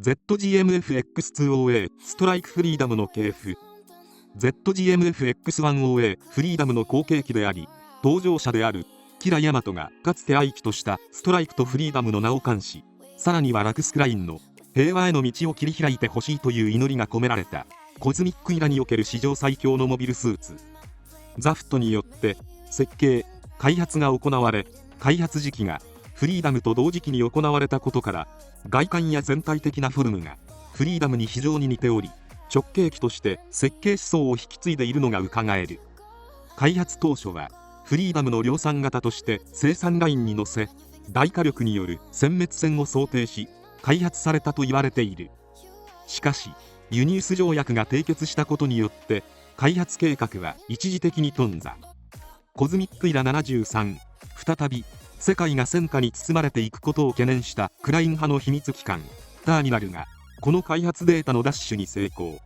ZGMFX2OA ストライクフリーダムの系譜。 ZGMFX1OA フリーダムの後継機であり、搭乗者であるキラ・ヤマトがかつて愛機としたストライクとフリーダムの名を冠し、さらにはラクスクラインの平和への道を切り開いてほしいという祈りが込められたコズミックイラにおける史上最強のモビルスーツザフトによって設計・開発が行われ、開発時期がフリーダムと同時期に行われたことから、外観や全体的なフォルムがフリーダムに非常に似ており、直径機として設計思想を引き継いでいるのがうかがえる。開発当初はフリーダムの量産型として生産ラインに乗せ、大火力による殲滅戦を想定し開発されたと言われている。しかしユニウス条約が締結したことによって開発計画は一時的に頓挫。コズミックイラ73、再び世界が戦火に包まれていくことを懸念したクライン派の秘密機関ターミナルがこの開発データの奪取に成功。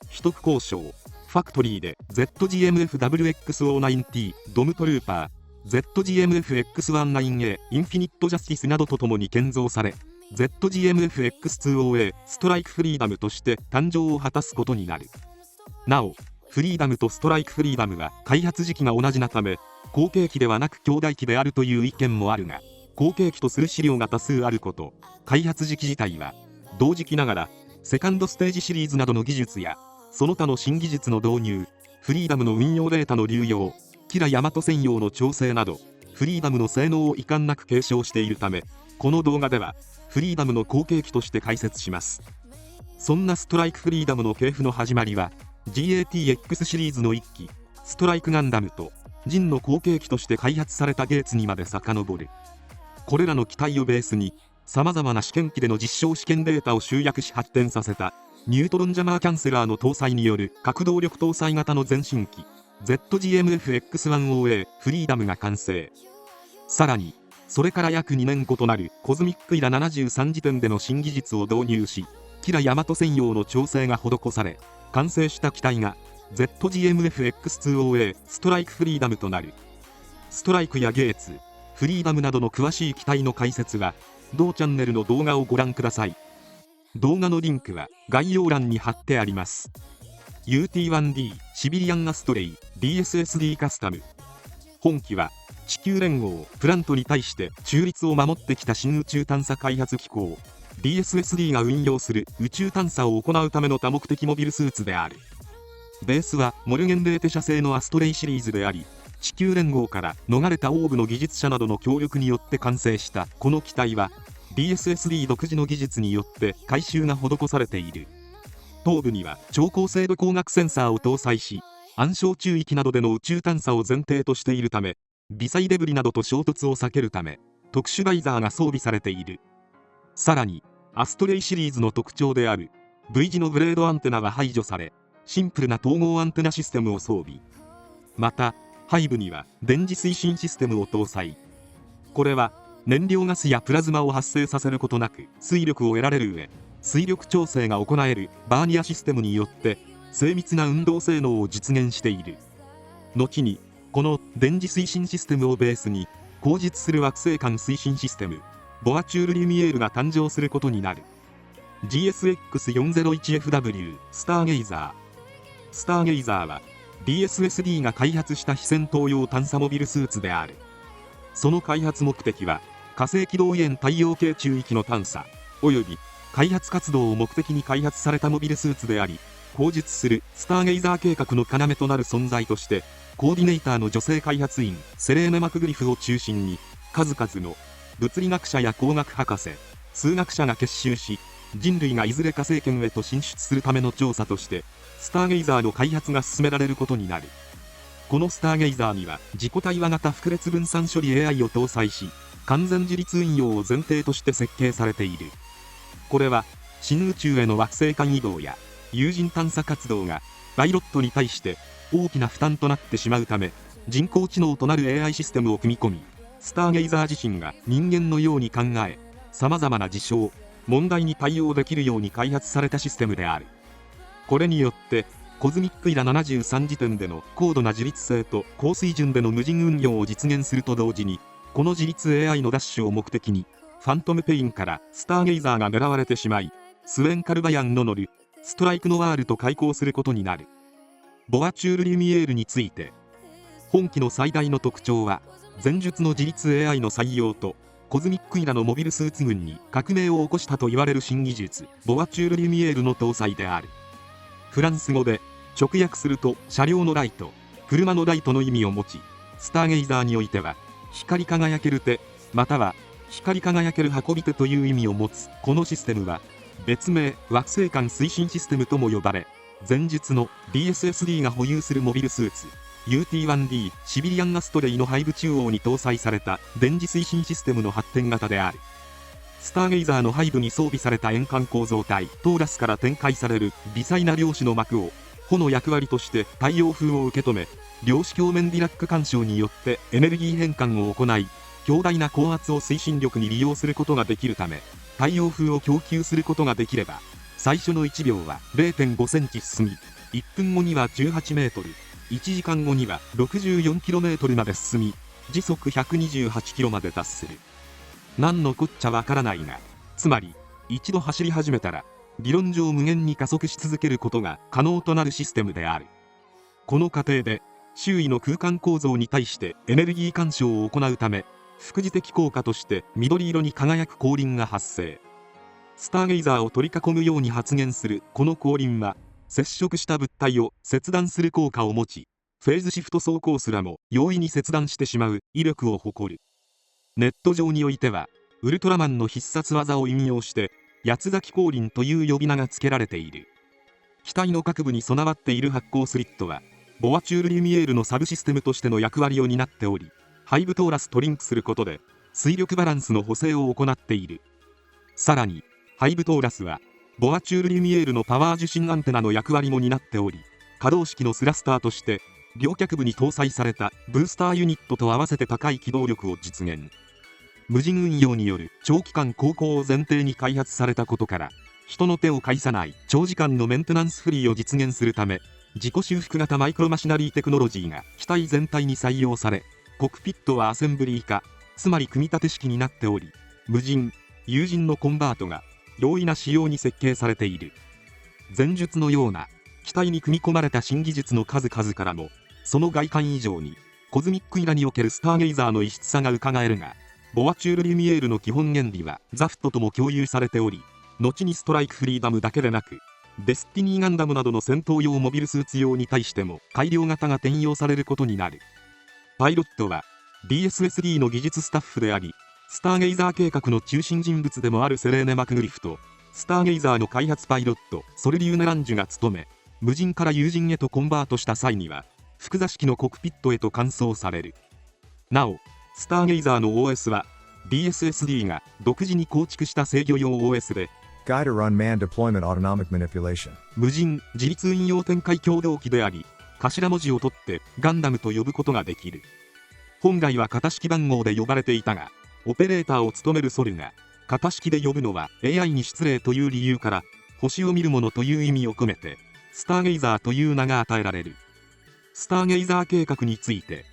秘匿交渉ファクトリーで ZGMFWX09T ドムトルーパー、 ZGMFX19A インフィニットジャスティスなどとともに建造され、 ZGMFX2OA ストライクフリーダムとして誕生を果たすことになる。なおフリーダムとストライクフリーダムは開発時期が同じなため後継機ではなく兄弟機であるという意見もあるが、後継機とする資料が多数あること、開発時期自体は同時期ながらセカンドステージシリーズなどの技術やその他の新技術の導入、フリーダムの運用データの流用、キラ・ヤマト専用の調整などフリーダムの性能を遺憾なく継承しているため、この動画ではフリーダムの後継機として解説します。そんなストライクフリーダムの系譜の始まりは GATX シリーズの1機ストライクガンダムとジンの後継機として開発されたゲーツにまで遡る。これらの機体をベースにさまざまな試験機での実証試験データを集約し発展させたニュートロンジャマーキャンセラーの搭載による核動力搭載型の前進機 ZGMFX1OA フリーダムが完成。さらにそれから約2年後となるコズミックイラ73時点での新技術を導入し、キラ・ヤマト専用の調整が施され完成した機体が ZGMFX2OA ストライクフリーダムとなる。ストライクやゲーツ、フリーダムなどの詳しい機体の解説は同チャンネルの動画をご覧ください。動画のリンクは概要欄に貼ってあります。 UT1D シビリアンアストレイ DSSD カスタム。本機は地球連合プラントに対して中立を守ってきた新宇宙探査開発機構 DSSD が運用する宇宙探査を行うための多目的モビルスーツである。ベースはモルゲンレーテ社製のアストレイシリーズであり、地球連合から逃れたオーブの技術者などの協力によって完成したこの機体は DSSD 独自の技術によって改修が施されている。頭部には超高精度光学センサーを搭載し、暗礁中域などでの宇宙探査を前提としているため、微細デブリなどと衝突を避けるため特殊バイザーが装備されている。さらにアストレイシリーズの特徴である V 字のブレードアンテナは排除され、シンプルな統合アンテナシステムを装備。また背部には電磁推進システムを搭載。これは燃料ガスやプラズマを発生させることなく推力を得られる上、推力調整が行えるバーニアシステムによって精密な運動性能を実現している。後にこの電磁推進システムをベースに後述する惑星間推進システムボアチュール・リュミエールが誕生することになる。 GSX401FW スターゲイザー。スターゲイザーは DSSD が開発した非戦闘用探査モビルスーツである。その開発目的は火星軌道円太陽系中域の探査および開発活動を目的に開発されたモビルスーツであり、後述するスターゲイザー計画の要となる存在としてコーディネーターの女性開発員セレーネ・マクグリフを中心に数々の物理学者や工学博士、数学者が結集し、人類がいずれ火星圏へと進出するための調査としてスターゲイザーの開発が進められることになる。このスターゲイザーには自己対話型複列分散処理 AI を搭載し、完全自立運用を前提として設計されている。これは新宇宙への惑星間移動や有人探査活動がパイロットに対して大きな負担となってしまうため、人工知能となる AI システムを組み込み、スターゲイザー自身が人間のように考え、さまざまな事象問題に対応できるように開発されたシステムである。これによってコズミックイラ73時点での高度な自律性と高水準での無人運用を実現すると同時に、この自律 AI の奪取を目的にファントムペインからスターゲイザーが狙われてしまい、スウェン・カルバヤンの乗るストライクノワールと開校することになる。ボアチュール・リュミエールについて、本機の最大の特徴は前述の自律 AI の採用とコズミックイラのモビルスーツ群に革命を起こしたと言われる新技術ボアチュール・リュミエールの搭載である。フランス語で直訳すると車両のライト、車のライトの意味を持ち、スターゲイザーにおいては光り輝ける手または光り輝ける運び手という意味を持つこのシステムは別名惑星間推進システムとも呼ばれ、前述の DSSD が保有するモビルスーツUT1D シビリアン・アストレイの背部中央に搭載された電磁推進システムの発展型である。スターゲイザーの背部に装備された円環構造体トーラスから展開される微細な量子の膜を帆の役割として太陽風を受け止め、量子鏡面ディラック干渉によってエネルギー変換を行い、強大な高圧を推進力に利用することができるため、太陽風を供給することができれば最初の1秒は 0.5 センチ進み、1分後には18メートル、1時間後には 64km まで進み、時速 128km まで達する。何のこっちゃわからないが、つまり一度走り始めたら理論上無限に加速し続けることが可能となるシステムである。この過程で周囲の空間構造に対してエネルギー干渉を行うため、副次的効果として緑色に輝く光輪が発生。スターゲイザーを取り囲むように発現するこの光輪は接触した物体を切断する効果を持ち、フェーズシフト走行すらも容易に切断してしまう威力を誇る。ネット上においてはウルトラマンの必殺技を引用して八つ咲き光輪という呼び名が付けられている。機体の各部に備わっている発光スリットはボアチュール・リュミエールのサブシステムとしての役割を担っており、背部トーラスとリンクすることで推力バランスの補正を行っている。さらに背部トーラスはボアチュール・リュミエールのパワー受信アンテナの役割も担っており、可動式のスラスターとして両脚部に搭載されたブースターユニットと合わせて高い機動力を実現。無人運用による長期間航行を前提に開発されたことから、人の手を介さない長時間のメンテナンスフリーを実現するため、自己修復型マイクロマシナリーテクノロジーが機体全体に採用され、コックピットはアセンブリー化、つまり組み立て式になっており、無人有人のコンバートが容易な仕様に設計されている。前述のような機体に組み込まれた新技術の数々からも、その外観以上にコズミックイラにおけるスターゲイザーの異質さが伺えるが、ボアチュール・リュミエールの基本原理はザフトとも共有されており、後にストライク・フリーダムだけでなくデスティニー・ガンダムなどの戦闘用モビルスーツ用に対しても改良型が転用されることになる。パイロットは DSSD の技術スタッフであり、スターゲイザー計画の中心人物でもあるセレーネ・マクグリフとスターゲイザーの開発パイロットソレリューネ・ランジュが務め、無人から有人へとコンバートした際には複座式のコックピットへと換装される。なおスターゲイザーの OS は DSSD が独自に構築した制御用 OS で、 Guide or Unmanned Deployment Autonomic Manipulation 無人自律運用展開共同機であり、頭文字を取ってガンダムと呼ぶことができる。本来は型式番号で呼ばれていたが、オペレーターを務めるソルが型式で呼ぶのは AI に失礼という理由から、星を見るものという意味を込めてスターゲイザーという名が与えられる。スターゲイザー計画について、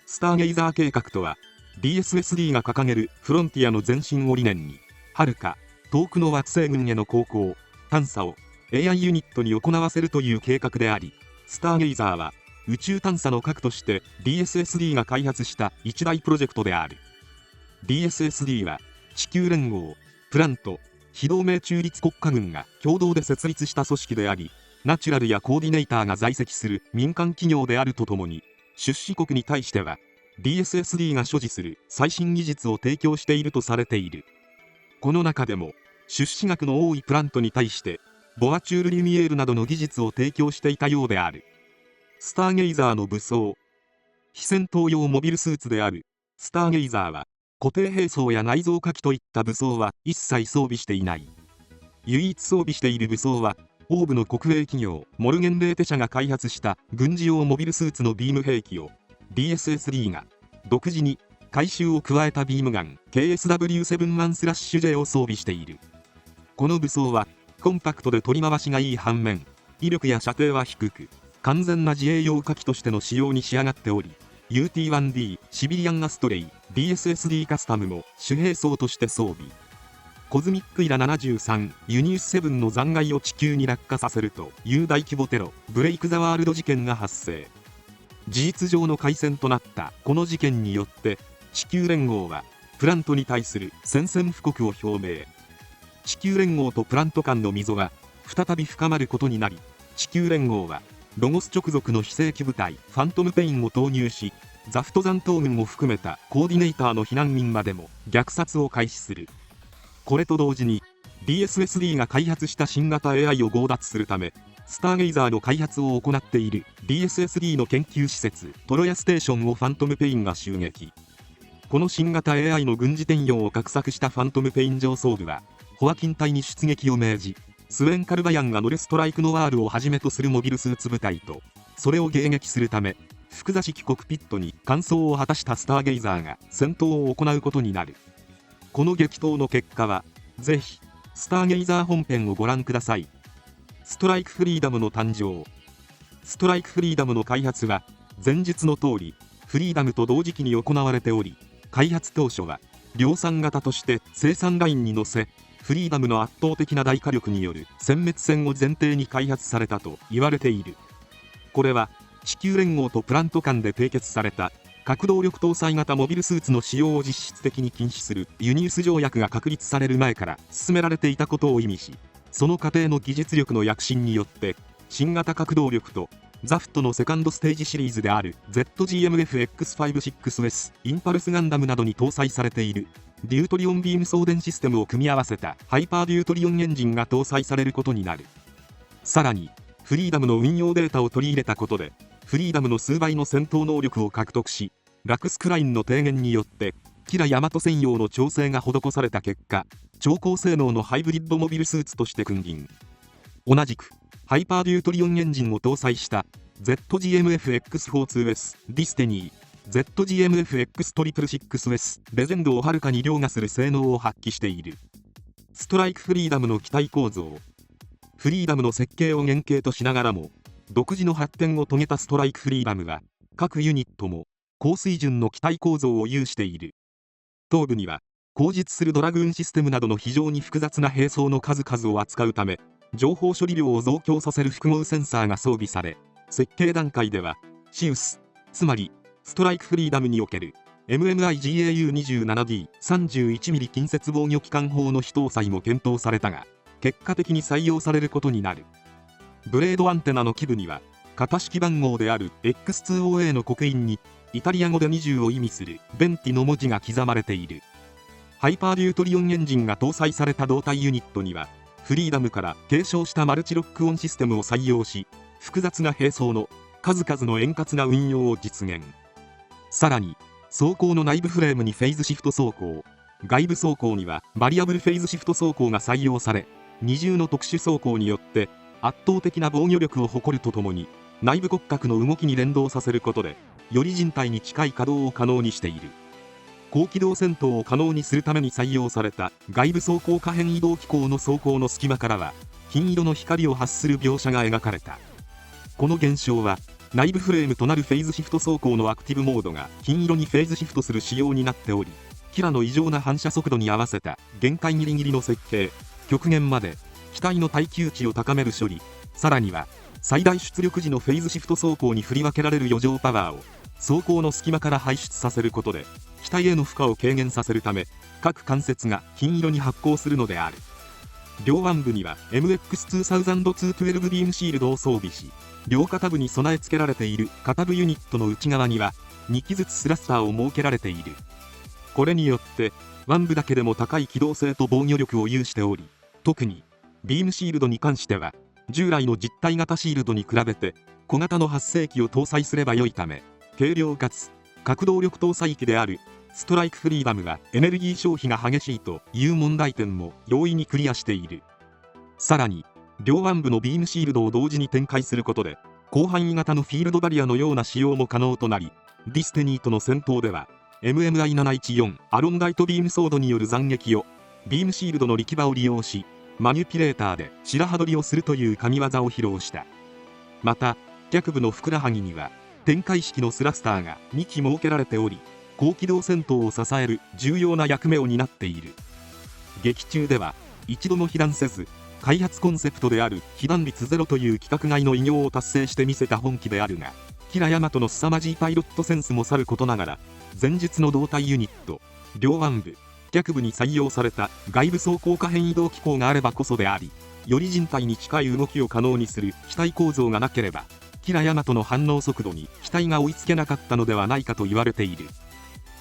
スターゲイザー計画とは DSSD が掲げるフロンティアの前進を理念に、遥か遠くの惑星群への航行探査を AI ユニットに行わせるという計画であり、スターゲイザーは宇宙探査の核として DSSD が開発した一大プロジェクトである。 DSSD は地球連合、プラント、非同盟中立国家軍が共同で設立した組織であり、ナチュラルやコーディネーターが在籍する民間企業であるとともに、出資国に対しては DSSD が所持する最新技術を提供しているとされている。この中でも出資額の多いプラントに対してボアチュール・リュミエールなどの技術を提供していたようである。スターゲイザーの武装、非戦闘用モビルスーツであるスターゲイザーは固定兵装や内蔵火器といった武装は一切装備していない。唯一装備している武装は欧部の国営企業モルゲンレーテ社が開発した軍事用モビルスーツのビーム兵器を DSSD が独自に改修を加えたビームガン KSW-71/J を装備している。この武装はコンパクトで取り回しがいい反面、威力や射程は低く完全な自衛用火器としての使用に仕上がっており、 UT1D シビリアン・アストレイ DSSD カスタムも主兵装として装備。コズミックイラ73ユニウス7の残骸を地球に落下させるという大規模テロブレイク・ザ・ワールド事件が発生。事実上の開戦となったこの事件によって地球連合はプラントに対する宣戦布告を表明。地球連合とプラント間の溝が再び深まることになり、地球連合はロゴス直属の非正規部隊ファントムペインを投入し、ザフト残党軍を含めたコーディネーターの避難民までも虐殺を開始する。これと同時に DSSD が開発した新型 AI を強奪するためスターゲイザーの開発を行っている DSSD の研究施設トロヤステーションをファントムペインが襲撃。この新型 AI の軍事転用を画策したファントムペイン上層部はホアキン隊に出撃を命じ、スウェン・カルバヤンが乗るストライクノワールをはじめとするモビルスーツ部隊とそれを迎撃するため複座式コックピットに換装を果たしたスターゲイザーが戦闘を行うことになる。この激闘の結果はぜひスターゲイザー本編をご覧ください。ストライクフリーダムの誕生。ストライクフリーダムの開発は前述の通りフリーダムと同時期に行われており、開発当初は量産型として生産ラインに乗せ、フリーダムの圧倒的な大火力による殲滅戦を前提に開発されたと言われている。これは地球連合とプラント間で締結された核動力搭載型モビルスーツの使用を実質的に禁止するユニウス条約が確立される前から進められていたことを意味し、その過程の技術力の躍進によって新型核動力とザフトのセカンドステージシリーズである ZGMF-X56S インパルスガンダムなどに搭載されているデュートリオンビーム送電システムを組み合わせたハイパーデュートリオンエンジンが搭載されることになる。さらにフリーダムの運用データを取り入れたことでフリーダムの数倍の戦闘能力を獲得し、ラクスクラインの低減によってキラヤマト専用の調整が施された結果、超高性能のハイブリッドモビルスーツとして君臨。同じくハイパーデュートリオンエンジンを搭載した ZGMF-X42S ディステニー、ZGMF-X666S レジェンドをはるかに凌駕する性能を発揮している。ストライクフリーダムの機体構造。フリーダムの設計を原型としながらも独自の発展を遂げたストライクフリーダムは各ユニットも高水準の機体構造を有している。頭部には後述するドラグーンシステムなどの非常に複雑な兵装の数々を扱うため情報処理量を増強させる複合センサーが装備され、設計段階ではシウス、つまりストライクフリーダムにおける MMI-GAU27D31mm 近接防御機関砲の非搭載も検討されたが結果的に採用されることになる。ブレードアンテナの基部には型式番号である X2OA の刻印にイタリア語で20を意味するベンティの文字が刻まれている。ハイパーデュートリオンエンジンが搭載された胴体ユニットにはフリーダムから継承したマルチロックオンシステムを採用し、複雑な兵装の数々の円滑な運用を実現。さらに装甲の内部フレームにフェイズシフト装甲、外部装甲にはバリアブルフェイズシフト装甲が採用され、二重の特殊装甲によって圧倒的な防御力を誇るとともに内部骨格の動きに連動させることでより人体に近い稼働を可能にしている。高機動戦闘を可能にするために採用された外部装甲可変移動機構の装甲の隙間からは金色の光を発する描写が描かれた。この現象は内部フレームとなるフェイズシフト装甲のアクティブモードが金色にフェーズシフトする仕様になっており、キラの異常な反射速度に合わせた限界ギリギリの設計、極限まで機体の耐久値を高める処理、さらには最大出力時のフェイズシフト装甲に振り分けられる余剰パワーを装甲の隙間から排出させることで機体への負荷を軽減させるため各関節が金色に発光するのである。両腕部には MX200212 ビームシールドを装備し、両肩部に備え付けられている肩部ユニットの内側には2機ずつスラスターを設けられている。これによって腕部だけでも高い機動性と防御力を有しており、特にビームシールドに関しては従来の実体型シールドに比べて小型の発生機を搭載すればよいため、軽量かつ核動力搭載機であるストライクフリーダムはエネルギー消費が激しいという問題点も容易にクリアしている。さらに両腕部のビームシールドを同時に展開することで広範囲型のフィールドバリアのような使用も可能となり、ディスティニーとの戦闘では MMI714 アロンダイトビームソードによる斬撃をビームシールドの力場を利用しマニュピュレーターで白羽取りをするという神業を披露した。また脚部のふくらはぎには展開式のスラスターが2機設けられており、高機動戦闘を支える重要な役目を担っている。劇中では一度も被弾せず、開発コンセプトである被弾率ゼロという規格外の偉業を達成してみせた本機であるが、キラヤマトの凄まじいパイロットセンスもさることながら、前述の胴体ユニット、両腕部、脚部に採用された外部走行可変移動機構があればこそであり、より人体に近い動きを可能にする機体構造がなければ、キラヤマトの反応速度に機体が追いつけなかったのではないかと言われている。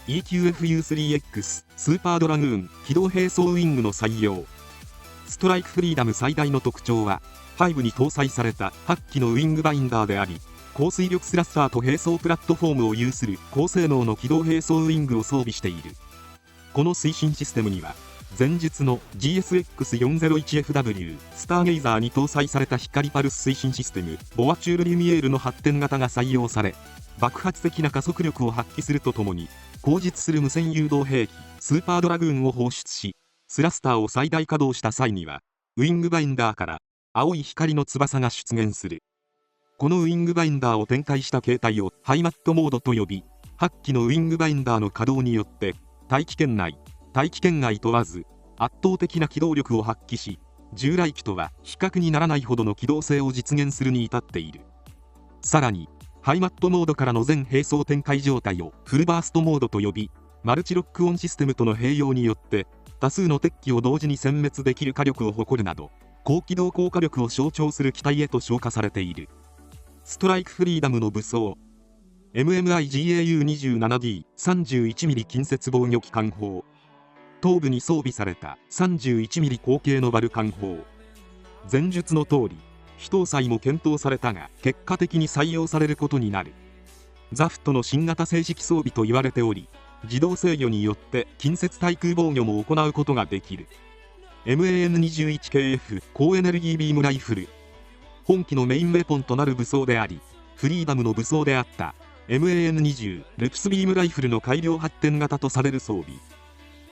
EQFU3X スーパードラグーン機動並走ウィングの採用。ストライクフリーダム最大の特徴は、背部に搭載された8機のウィングバインダーであり、高水力スラッサーと並走プラットフォームを有する高性能の機動並走ウィングを装備している。この推進システムには、前述の GSX401FW スターゲイザーに搭載された光パルス推進システムボアチュール・リュミエールの発展型が採用され、爆発的な加速力を発揮するとともに、後述する無線誘導兵器スーパードラグーンを放出し、スラスターを最大稼働した際には、ウィングバインダーから青い光の翼が出現する。このウィングバインダーを展開した形態をハイマットモードと呼び、8機のウィングバインダーの稼働によって、大気圏内、大気圏外問わず、圧倒的な機動力を発揮し、従来機とは比較にならないほどの機動性を実現するに至っている。さらに、ハイマットモードからの全並走展開状態をフルバーストモードと呼び、マルチロックオンシステムとの併用によって、多数の敵機を同時に殲滅できる火力を誇るなど、高機動効果力を象徴する機体へと昇華されている。ストライクフリーダムの武装。MMI-GAU-27D 31mm 近接防御機関砲。頭部に装備された 31mm 口径のバルカン砲。前述の通り、非搭載も検討されたが結果的に採用されることになる。ザフトの新型正式装備と言われており、自動制御によって近接対空防御も行うことができる。MAN21KF 高エネルギービームライフル。本機のメインウェポンとなる武装であり、フリーダムの武装であった MAN20 ルプスビームライフルの改良発展型とされる装備。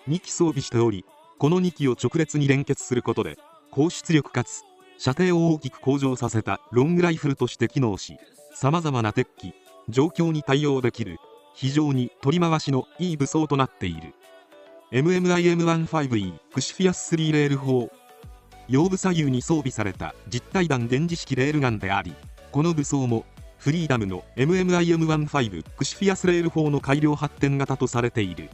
2機装備しており、この2機を直列に連結することで、高出力かつ射程を大きく向上させたロングライフルとして機能し、様々な敵機、状況に対応できる、非常に取り回しのいい武装となっている。MMIM15E クシフィアス3レール砲。腰部左右に装備された実体弾電磁式レールガンであり、この武装もフリーダムの MMIM15 クシフィアスレール砲の改良発展型とされている。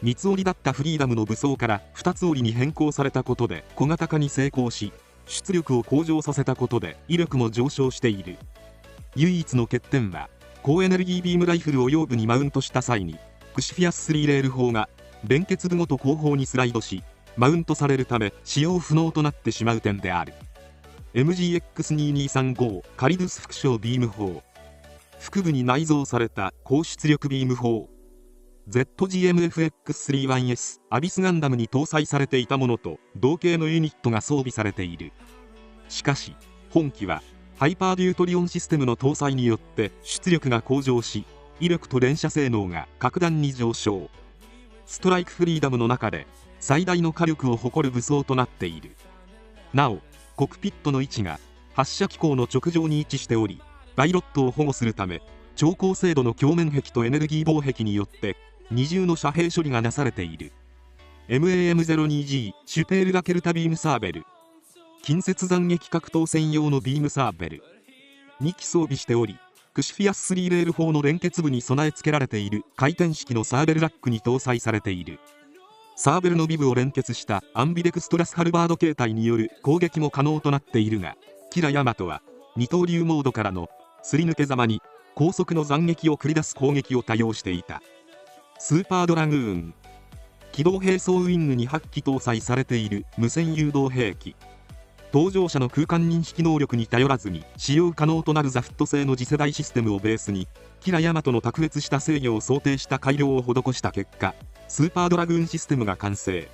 三つ折りだったフリーダムの武装から二つ折りに変更されたことで小型化に成功し、出力を向上させたことで威力も上昇している。唯一の欠点は、高エネルギービームライフルを腰部にマウントした際に、クシフィアス3レール砲が連結部ごと後方にスライドし、マウントされるため使用不能となってしまう点である。MGX2235 カリドゥス副将ビーム砲。腹部に内蔵された高出力ビーム砲。ZGMFX31S アビスガンダムに搭載されていたものと同型のユニットが装備されている。しかし、本機はハイパーデュートリオンシステムの搭載によって出力が向上し、威力と連射性能が格段に上昇。ストライクフリーダムの中で最大の火力を誇る武装となっている。なお、コックピットの位置が発射機構の直上に位置しており、パイロットを保護するため、超高精度の鏡面壁とエネルギー防壁によって二重の遮蔽処理がなされている。MAM02G シュペールラケルタビームサーベル。近接斬撃格闘専用のビームサーベル。2機装備しており、クシフィアス3レール砲の連結部に備え付けられている回転式のサーベルラックに搭載されている。サーベルのビブを連結したアンビデクストラスハルバード形態による攻撃も可能となっているが、キラヤマトは二刀流モードからのすり抜けざまに高速の斬撃を繰り出す攻撃を多用していた。スーパードラグーン。機動並走ウィングに8機搭載されている無線誘導兵器。搭乗者の空間認識能力に頼らずに使用可能となるザフット製の次世代システムをベースに、キラヤマトの卓越した制御を想定した改良を施した結果、スーパードラグーンシステムが完成。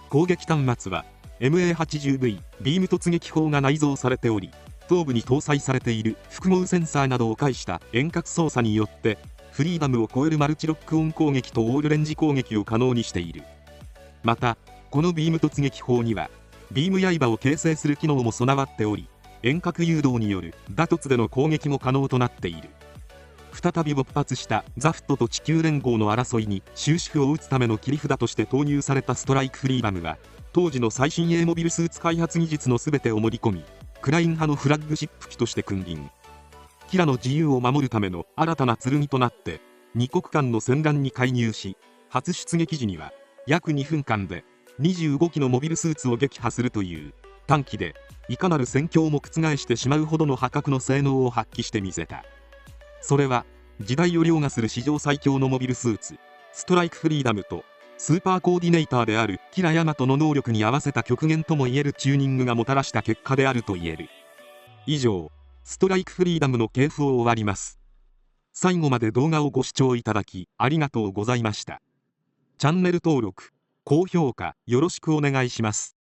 攻撃端末は MA80V ビーム突撃砲が内蔵されており、頭部に搭載されている複合センサーなどを介した遠隔操作によってフリーダムを超えるマルチロックオン攻撃とオールレンジ攻撃を可能にしている。また、このビーム突撃砲にはビーム刃を形成する機能も備わっており、遠隔誘導による打突での攻撃も可能となっている。再び勃発したザフトと地球連合の争いに終止符を打つための切り札として投入されたストライクフリーダムは、当時の最新鋭モビルスーツ開発技術の全てを盛り込み、クライン派のフラッグシップ機として君臨。キラの自由を守るための新たな剣となって二国間の戦乱に介入し、初出撃時には約2分間で25機のモビルスーツを撃破するという短期でいかなる戦況も覆してしまうほどの破格の性能を発揮してみせた。それは時代を凌駕する史上最強のモビルスーツストライクフリーダムとスーパーコーディネーターであるキラヤマトの能力に合わせた極限ともいえるチューニングがもたらした結果であると言える。以上、ストライクフリーダムの系譜を終わります。最後まで動画をご視聴いただきありがとうございました。チャンネル登録、高評価よろしくお願いします。